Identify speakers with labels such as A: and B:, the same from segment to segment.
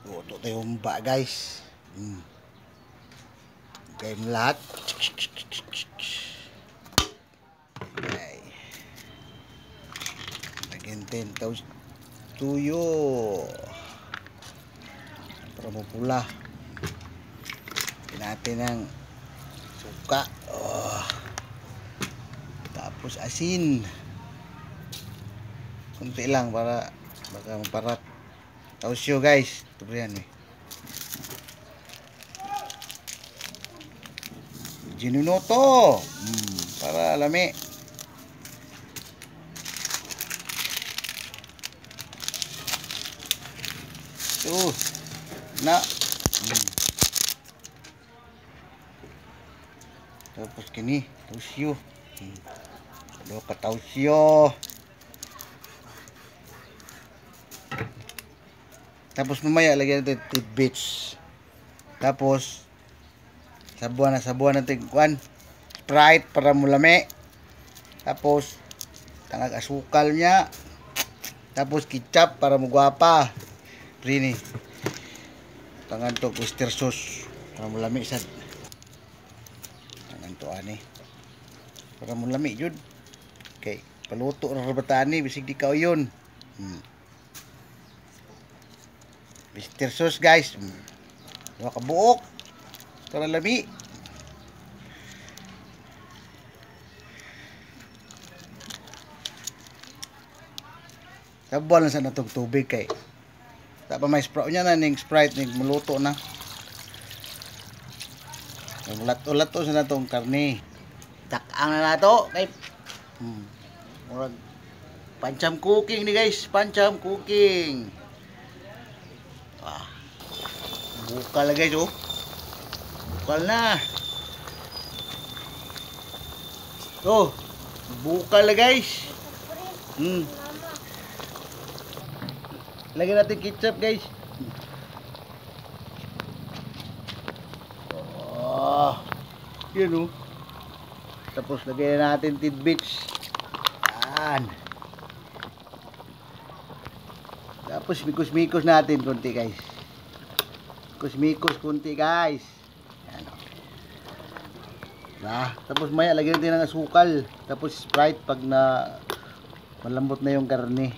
A: Luto tayo humba guys. Okay mo lahat. Okay. Lagyan din tuyo. Para mapula. Lagyan natin ng suka. Tapos asin. Kunti lang para baka maparat. Tausyo guys. Ito po yan eh. Ginunoto. Para lami. Ito. Na. Tapos kini. Tausyo. Dalawa ka tausyo. Tapos mamaya lagyan natin tidbits. Tapos sabuan natin kuan Sprite para mulami. Tapos tangag asukal niya. Tapos ketchup para mugwapa. Rini. Tangan to oyster sauce para mulami sad. Tangan to ani. Para mulami jud. Okay, paluto ra bataan ni bisig di ka yun. Oyster sauce guys. Dua ka buok. Para lami. Sabuan lang sa natong tubig kay. Tapa may Sprite nya na ning Sprite ning muluto na. Ulat-ulato sa natong karne. Takang na nato kay murag pancham cooking ni guys, pancham cooking. Bukal na guys oh. Bukal na. Oh, bukal na guys. Lagyan natin ketchup guys. Yan oh. Tapos lagyan natin tidbits. Yan. Tapos mikos-mikos natin konti guys. Mikos konti guys. Yan oh. Tapos maya lagyan natin ng asukal. Tapos Sprite pag na malambot na yung karne.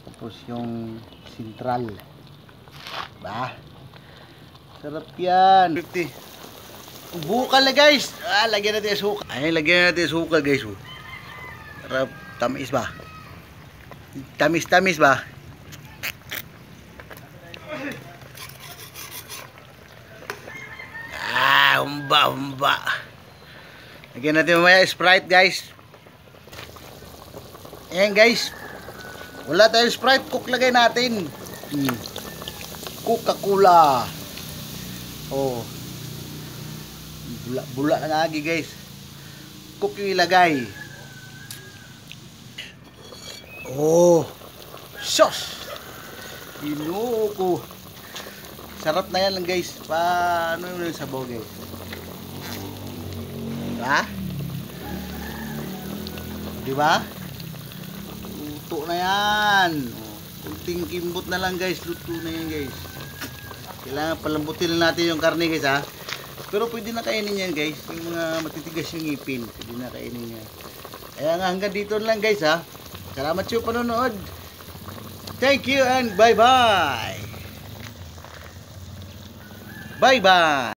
A: Tapos yung sintral. Sarap yan. 50. Bukal na guys. Lagyan natin asukal. Lagyan natin asukal guys. Sarap. Tamis ba? Tamis ba? Humba. Lagyan natin mamaya Sprite guys. Ayan guys. Wala tayong Sprite, Coke lagay natin. Coca-Cola. Oh. Bula na agi guys. Coke yung ilagay. Oh. Sauce. Ginoo ko. Sarap na yan lang guys. Paano yung sabaw guys? Diba? Luto na yan. Kunting kimbot na lang guys. Luto na yan guys. Kailangan palambutin natin yung karne guys ha. Pero pwede na kainin yan guys. Yung mga matitigas yung ngipin. Pwede na kainin yan. Kaya nga hanggang dito lang guys ha. Salamat sa panonood. Thank you and bye bye. Bye bye.